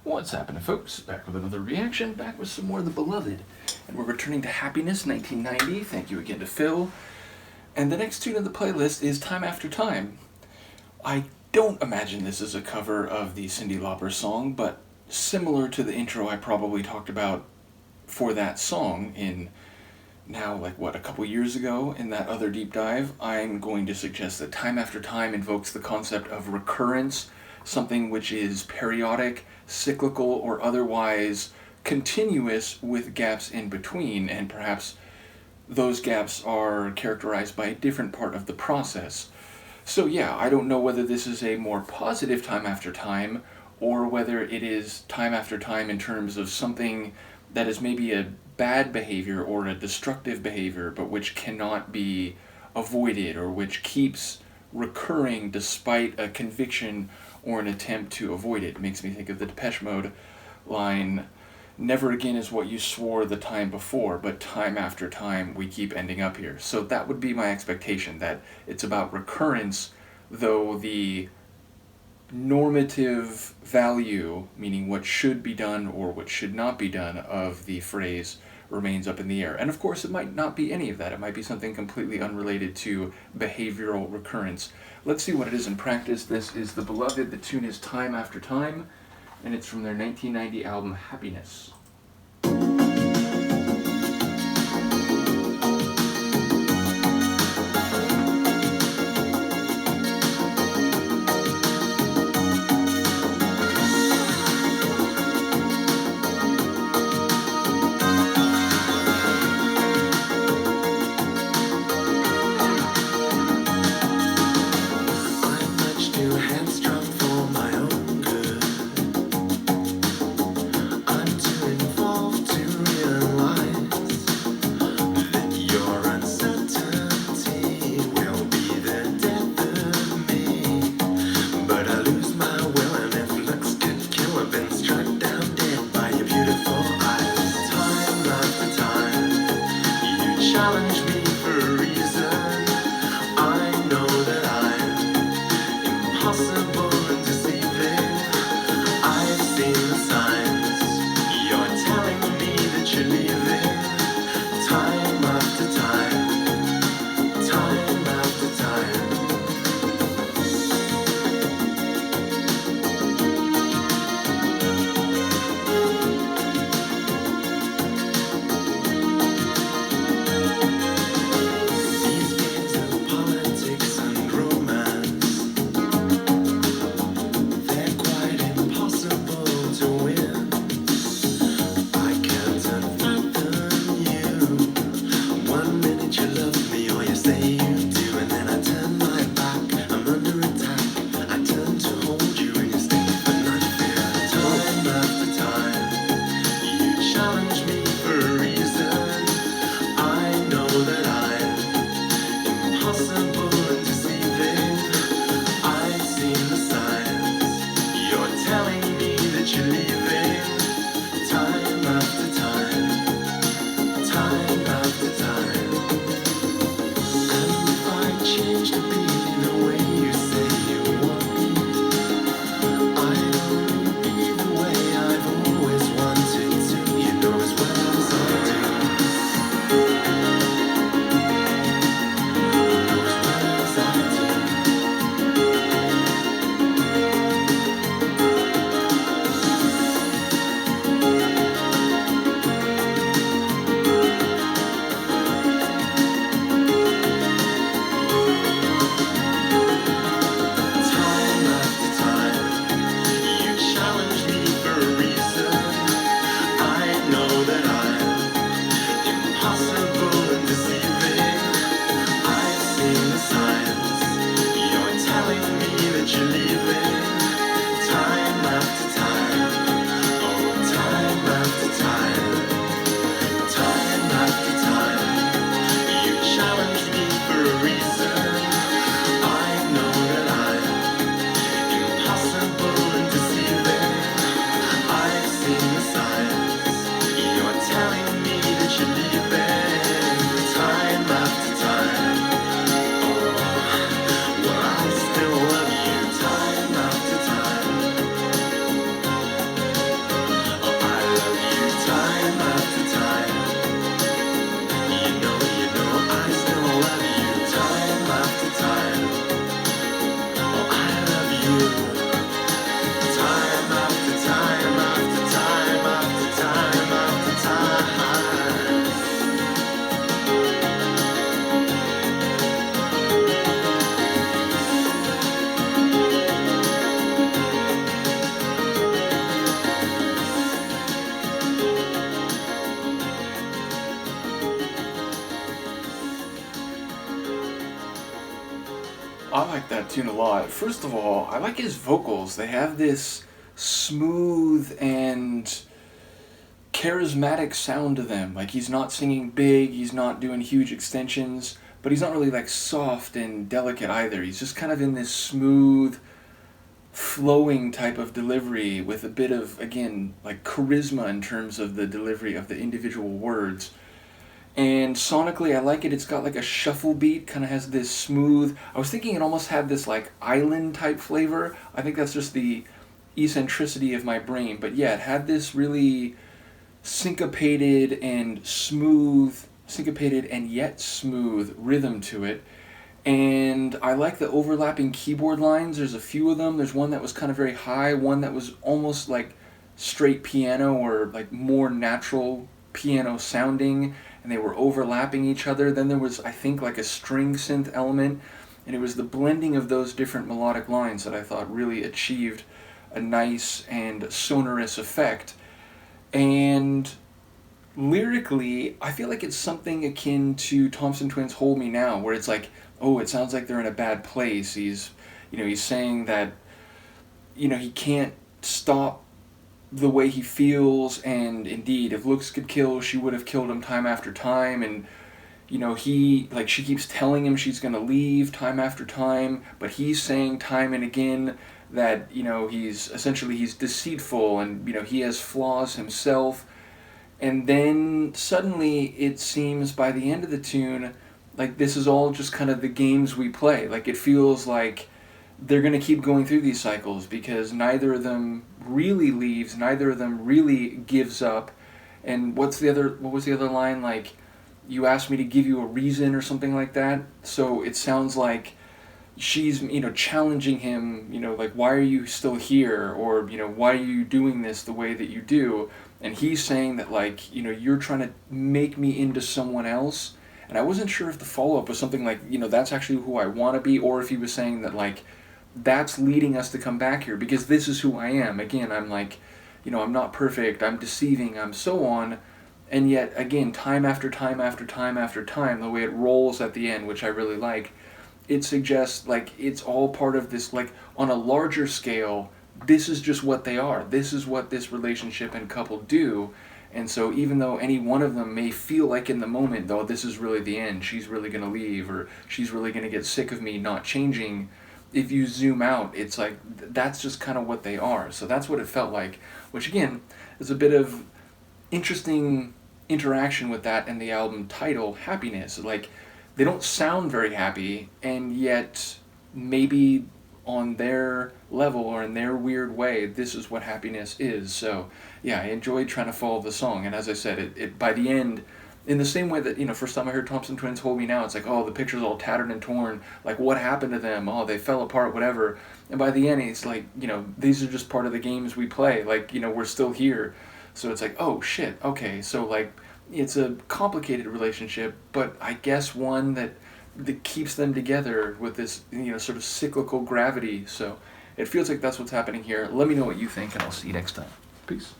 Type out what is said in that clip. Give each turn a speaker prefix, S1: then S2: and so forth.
S1: What's happening, folks? Back with another reaction, back with some more of The Beloved. And we're returning to Happiness, 1990. Thank you again to Phil. And the next tune of the playlist is Time After Time. I don't imagine this is a cover of the Cyndi Lauper song, but similar to the intro I probably talked about for that song in a couple years ago in that other deep dive, I'm going to suggest that Time After Time invokes the concept of recurrence, something which is periodic, cyclical, or otherwise continuous with gaps in between, and perhaps those gaps are characterized by a different part of the process. So yeah, I don't know whether this is a more positive time after time, or whether it is time after time in terms of something that is maybe a bad behavior or a destructive behavior, but which cannot be avoided, or which keeps recurring despite a conviction or an attempt to avoid it. It makes me think of the Depeche Mode line, "Never again is what you swore the time before, but time after time we keep ending up here." So that would be my expectation, that it's about recurrence, though the normative value, meaning what should be done or what should not be done, of the phrase remains up in the air. And of course, it might not be any of that. It might be something completely unrelated to behavioral recurrence. Let's see what it is in practice. This is The Beloved. The tune is Time After Time, and it's from their 1990 album Happiness.
S2: Headstrong for my own good. I'm too
S1: like that tune a lot. First of all, I like his vocals. They have this smooth and charismatic sound to them. Like, he's not singing big, he's not doing huge extensions, but he's not really like soft and delicate either. He's just kind of in this smooth, flowing type of delivery with a bit of, again, like charisma in terms of the delivery of the individual words. And sonically, I like it. It's got like a shuffle beat, kind of has this smooth. I was thinking it almost had this like island type flavor. I think that's just the eccentricity of my brain. But yeah, it had this really syncopated and yet smooth rhythm to it. And I like the overlapping keyboard lines. There's a few of them. There's one that was kind of very high, one that was almost like straight piano or like more natural piano sounding, and they were overlapping each other. Then there was, I think, like a string synth element, and it was the blending of those different melodic lines that I thought really achieved a nice and sonorous effect. And lyrically, I feel like it's something akin to Thompson Twins' Hold Me Now, where it's like, oh, it sounds like they're in a bad place. He's saying that, he can't stop the way he feels, and indeed, if looks could kill, she would have killed him time after time, and she keeps telling him she's gonna leave time after time, but he's saying time and again that, he's deceitful, and, he has flaws himself. And then suddenly it seems by the end of the tune like this is all just kind of the games we play. Like, it feels like they're going to keep going through these cycles because neither of them really leaves, neither of them really gives up. And what was the other line? Like, you asked me to give you a reason or something like that. So it sounds like she's, challenging him, like, why are you still here? Or, why are you doing this the way that you do? And he's saying that, like, you're trying to make me into someone else. And I wasn't sure if the follow-up was something like, that's actually who I want to be, or if he was saying that, like, that's leading us to come back here because this is who I am. Again, I'm like, I'm not perfect, I'm deceiving, I'm so on. And yet, again, time after time after time after time, the way it rolls at the end, which I really like, it suggests, like, it's all part of this, like, on a larger scale, this is just what they are. This is what this relationship and couple do. And so even though any one of them may feel like in the moment, though, this is really the end, she's really going to leave, or she's really going to get sick of me not changing, if you zoom out, it's like, that's just kind of what they are. So that's what it felt like, which again, is a bit of interesting interaction with that and the album title, Happiness. Like, they don't sound very happy, and yet maybe on their level or in their weird way, this is what happiness is. So yeah, I enjoyed trying to follow the song, and as I said, it by the end, in the same way that, first time I heard Thompson Twins' Hold Me Now, it's like, oh, the picture's all tattered and torn, like, what happened to them? Oh, they fell apart, whatever. And by the end, it's like, these are just part of the games we play, like, we're still here. So it's like, oh shit, okay, so like, it's a complicated relationship, but I guess one that keeps them together with this, sort of cyclical gravity. So it feels like that's what's happening here. Let me know what you think, and I'll see you next time. Peace.